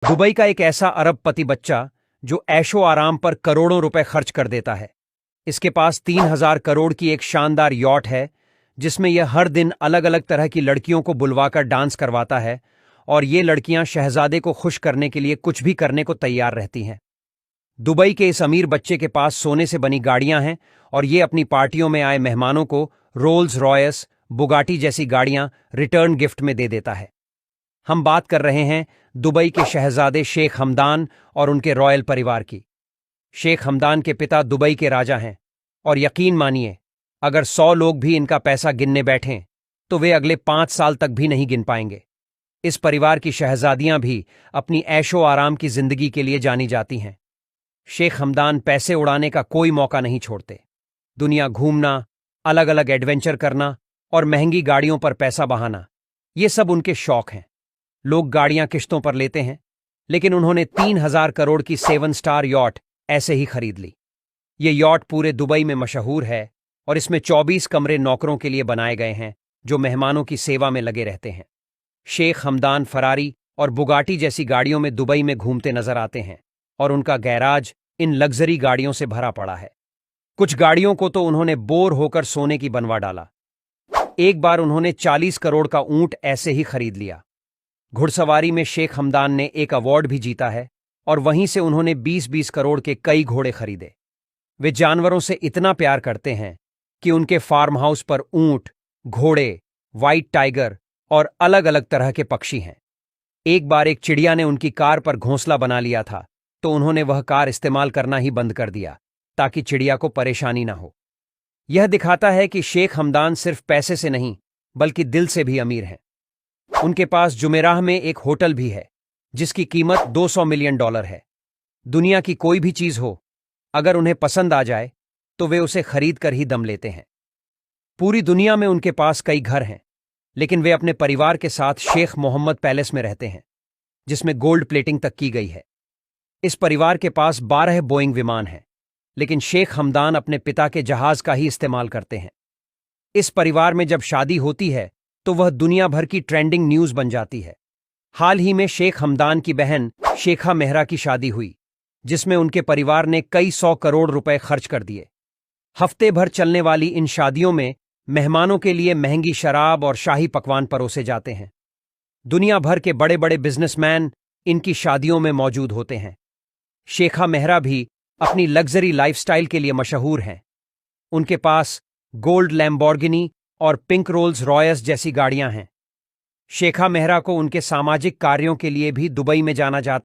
Dubai का एक ऐसा अरबपति बच्चा जो ऐशो आराम पर करोड़ों रुपए खर्च कर देता है। इसके पास 3,000 करोड़ की एक शानदार यॉट है जिसमें यह हर दिन अलग अलग तरह की लड़कियों को बुलवाकर डांस करवाता है और ये लड़कियां शहजादे को खुश करने के लिए कुछ भी करने को तैयार रहती हैं। दुबई के इस अमीर बच्चे के पास सोने से बनी गाड़ियां हैं और ये अपनी पार्टियों में आए मेहमानों को रोल्स रॉयस, बुगाटी जैसी गाड़ियां रिटर्न गिफ्ट में दे देता है। हम बात कर रहे हैं दुबई के शहजादे शेख हमदान और उनके रॉयल परिवार की। शेख हमदान के पिता दुबई के राजा हैं और यकीन मानिए, अगर 100 लोग भी इनका पैसा गिनने बैठें तो वे अगले 5 साल तक भी नहीं गिन पाएंगे। इस परिवार की शहजादियां भी अपनी ऐशो आराम की जिंदगी के लिए जानी जाती हैं। शेख हमदान पैसे उड़ाने का कोई मौका नहीं छोड़ते। दुनिया घूमना, अलग अलग एडवेंचर करना और महंगी गाड़ियों पर पैसा बहाना, ये सब उनके शौक हैं। लोग गाड़ियां किश्तों पर लेते हैं, लेकिन उन्होंने 3,000 करोड़ की 7 स्टार यॉट ऐसे ही खरीद ली। ये यॉट पूरे दुबई में मशहूर है और इसमें 24 कमरे नौकरों के लिए बनाए गए हैं जो मेहमानों की सेवा में लगे रहते हैं। शेख हमदान फरारी और बुगाटी जैसी गाड़ियों में दुबई में घूमते नजर आते हैं और उनका गैराज इन लग्जरी गाड़ियों से भरा पड़ा है। कुछ गाड़ियों को तो उन्होंने बोर होकर सोने की बनवा डाला। एक बार उन्होंने 40 करोड़ का ऊंट ऐसे ही खरीद लिया। घुड़सवारी में शेख हमदान ने एक अवार्ड भी जीता है और वहीं से उन्होंने 20-20 करोड़ के कई घोड़े खरीदे। वे जानवरों से इतना प्यार करते हैं कि उनके फार्म हाउस पर ऊंट, घोड़े, व्हाइट टाइगर और अलग अलग तरह के पक्षी हैं। एक बार एक चिड़िया ने उनकी कार पर घोंसला बना लिया था, तो उन्होंने वह कार इस्तेमाल करना ही बंद कर दिया ताकि चिड़िया को परेशानी ना हो। यह दिखाता है कि शेख हमदान सिर्फ पैसे से नहीं बल्कि दिल से भी अमीर हैं। उनके पास जुमेराह में एक होटल भी है जिसकी कीमत $200 मिलियन है। दुनिया की कोई भी चीज हो, अगर उन्हें पसंद आ जाए तो वे उसे खरीद कर ही दम लेते हैं। पूरी दुनिया में उनके पास कई घर हैं, लेकिन वे अपने परिवार के साथ शेख मोहम्मद पैलेस में रहते हैं जिसमें गोल्ड प्लेटिंग तक की गई है। इस परिवार के पास 12 बोइंग विमान हैं, लेकिन शेख हमदान अपने पिता के जहाज का ही इस्तेमाल करते हैं। इस परिवार में जब शादी होती है तो वह दुनिया भर की ट्रेंडिंग न्यूज बन जाती है। हाल ही में शेख हमदान की बहन शेखा मेहरा की शादी हुई, जिसमें उनके परिवार ने कई 100 करोड़ रुपए खर्च कर दिए। हफ्ते भर चलने वाली इन शादियों में मेहमानों के लिए महंगी शराब और शाही पकवान परोसे जाते हैं। दुनिया भर के बड़े बड़े बिजनेसमैन इनकी शादियों में मौजूद होते हैं। शेखा मेहरा भी अपनी लग्जरी लाइफस्टाइल के लिए मशहूर हैं। उनके पास गोल्ड लैम्बोर्गिनी और पिंक रोल्स रॉयस जैसी गाड़ियां हैं। शेखा मेहरा को उनके सामाजिक कार्यों के लिए भी दुबई में जाना जाता